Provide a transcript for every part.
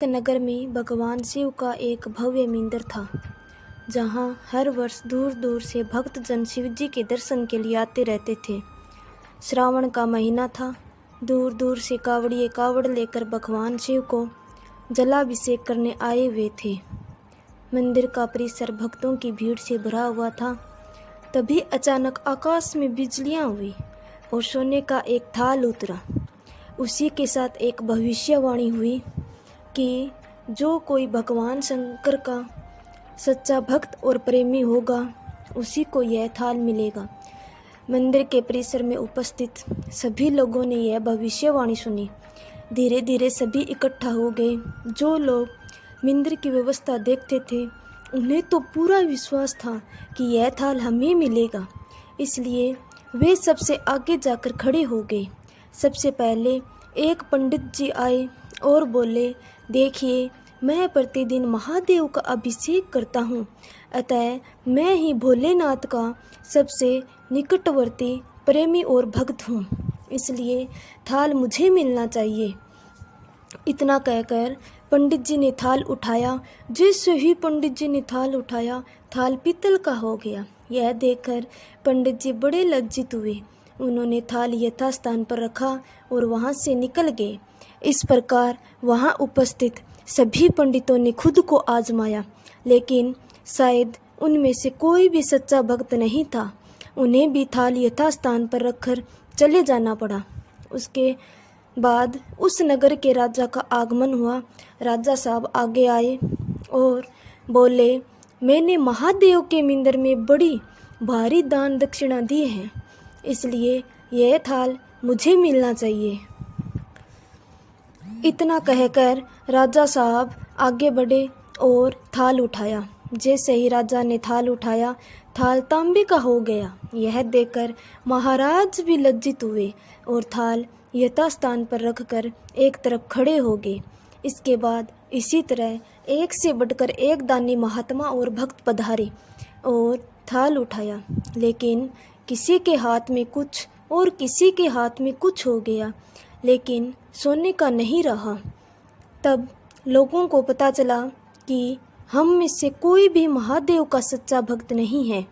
एक नगर में भगवान शिव का एक भव्य मंदिर था, जहाँ हर वर्ष दूर दूर से भक्तजन शिव जी के दर्शन के लिए आते रहते थे। श्रावण का महीना था। दूर दूर से कावड़िए कावड़ लेकर भगवान शिव को जलाभिषेक करने आए हुए थे। मंदिर का परिसर भक्तों की भीड़ से भरा हुआ था। तभी अचानक आकाश में बिजलियां हुई और सोने का एक थाल उतरा। उसी के साथ एक भविष्यवाणी हुई कि जो कोई भगवान शंकर का सच्चा भक्त और प्रेमी होगा, उसी को यह थाल मिलेगा। मंदिर के परिसर में उपस्थित सभी लोगों ने यह भविष्यवाणी सुनी। धीरे धीरे सभी इकट्ठा हो गए। जो लोग मंदिर की व्यवस्था देखते थे, उन्हें तो पूरा विश्वास था कि यह थाल हमें मिलेगा। इसलिए वे सबसे आगे जाकर खड़े हो गए। सबसे पहले एक पंडित जी आए और बोले, देखिए, मैं प्रतिदिन महादेव का अभिषेक करता हूँ, अतः मैं ही भोलेनाथ का सबसे निकटवर्ती प्रेमी और भक्त हूँ, इसलिए थाल मुझे मिलना चाहिए। इतना कहकर पंडित जी ने थाल उठाया। जैसे ही पंडित जी ने थाल उठाया, थाल पीतल का हो गया। यह देखकर पंडित जी बड़े लज्जित हुए। उन्होंने थाल यथास्थान पर रखा और वहाँ से निकल गए। इस प्रकार वहाँ उपस्थित सभी पंडितों ने खुद को आजमाया, लेकिन शायद उनमें से कोई भी सच्चा भक्त नहीं था। उन्हें भी थाल यथास्थान पर रखकर चले जाना पड़ा। उसके बाद उस नगर के राजा का आगमन हुआ। राजा साहब आगे आए और बोले, मैंने महादेव के मंदिर में बड़ी भारी दान दक्षिणा दी है, इसलिए यह थाल मुझे मिलना चाहिए। इतना कहकर राजा साहब आगे बढ़े और थाल उठाया। जैसे ही राजा ने थाल उठाया, थाल तांबे का हो गया। यह देखकर महाराज भी लज्जित हुए और थाल यथास्थान पर रखकर एक तरफ खड़े हो गए। इसके बाद इसी तरह एक से बढ़कर एक दानी महात्मा और भक्त पधारे और थाल उठाया, लेकिन किसी के हाथ में कुछ और किसी के हाथ में कुछ हो गया, लेकिन सोने का नहीं रहा। तब लोगों को पता चला कि हम में से कोई भी महादेव का सच्चा भक्त नहीं है।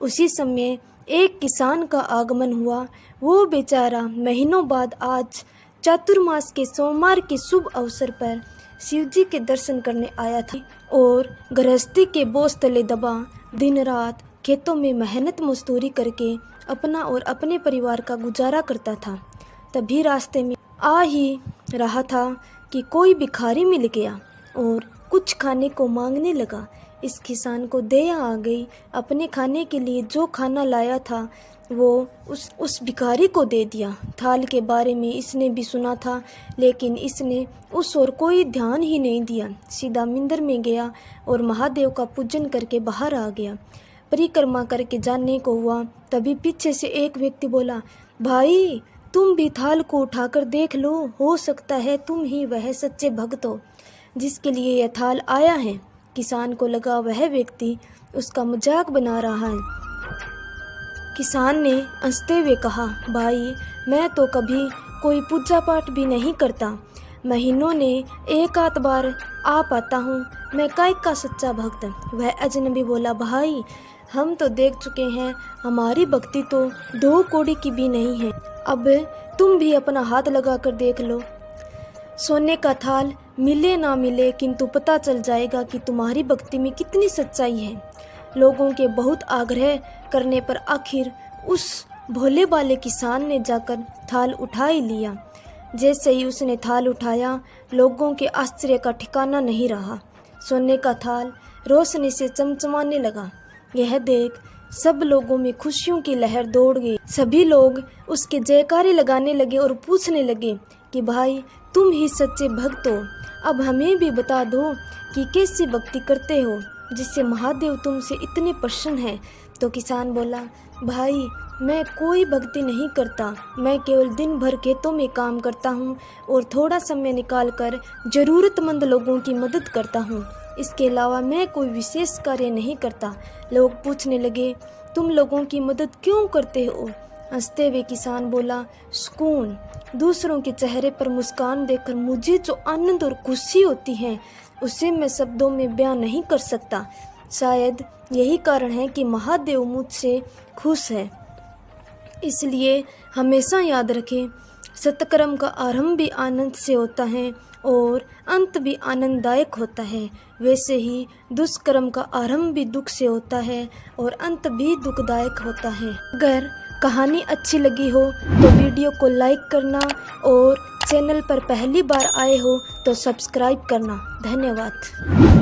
उसी समय एक किसान का आगमन हुआ। वो बेचारा महीनों बाद आज चातुर्मास के सोमवार के शुभ अवसर पर शिव जी के दर्शन करने आया था और गृहस्थी के बोझ तले दबा दिन रात खेतों में मेहनत मजदूरी करके अपना और अपने परिवार का गुजारा करता था। तभी रास्ते में आ ही रहा था कि कोई भिखारी मिल गया और कुछ खाने को मांगने लगा। इस किसान को दया आ गई। अपने खाने के लिए जो खाना लाया था वो उस भिखारी को दे दिया। थाल के बारे में इसने भी सुना था, लेकिन इसने उस ओर कोई ध्यान ही नहीं दिया। सीधा मंदिर में गया और महादेव का पूजन करके बाहर आ गया। परिक्रमा करके जाने को हुआ, तभी पीछे से एक व्यक्ति बोला, भाई, तुम भी थाल को उठाकर देख लो, हो सकता है तुम ही वह सच्चे भक्त हो जिसके लिए यह थाल आया है। किसान को लगा वह व्यक्ति उसका मजाक बना रहा है। किसान ने हंसते हुए कहा, भाई, मैं तो कभी कोई पूजा पाठ भी नहीं करता, महीनों ने एक आध बार आ पाता हूँ, मैं काय का सच्चा भक्त। वह अजनबी बोला, भाई, हम तो देख चुके हैं, हमारी भक्ति तो 2 कौड़ी की भी नहीं है, अब तुम भी अपना हाथ लगा कर देख लो। सोने का थाल मिले ना मिले, किंतु पता चल जाएगा कि तुम्हारी भक्ति में कितनी सच्चाई है। लोगों के बहुत आग्रह करने पर आखिर उस भोले वाले किसान ने जाकर थाल उठा ही लिया। जैसे ही उसने थाल उठाया, लोगों के आश्चर्य का ठिकाना नहीं रहा। सोने का थाल रोशनी से चमचमाने लगा। यह देख सब लोगों में खुशियों की लहर दौड़ गई। सभी लोग उसके जयकारे लगाने लगे और पूछने लगे कि भाई, तुम ही सच्चे भक्त हो, अब हमें भी बता दो कि कैसी भक्ति करते हो जिससे महादेव तुमसे इतने प्रसन्न हैं। तो किसान बोला, भाई, मैं कोई भक्ति नहीं करता, मैं केवल दिन भर खेतों में काम करता हूँ और थोड़ा समय निकालकर ज़रूरतमंद लोगों की मदद करता हूँ। इसके अलावा मैं कोई विशेष कार्य नहीं करता। लोग पूछने लगे, तुम लोगों की मदद क्यों करते हो? हंसते हुए किसान बोला, सुकून। दूसरों के चेहरे पर मुस्कान देखकर मुझे जो आनंद और खुशी होती है उसे मैं शब्दों में बयां नहीं कर सकता। शायद यही कारण है कि महादेव मुझसे खुश है। इसलिए हमेशा याद रखें, सत्कर्म का आरंभ भी आनंद से होता है और अंत भी आनंददायक होता है। वैसे ही दुष्कर्म का आरंभ भी दुख से होता है और अंत भी दुखदायक होता है। अगर कहानी अच्छी लगी हो तो वीडियो को लाइक करना और चैनल पर पहली बार आए हो तो सब्सक्राइब करना। धन्यवाद।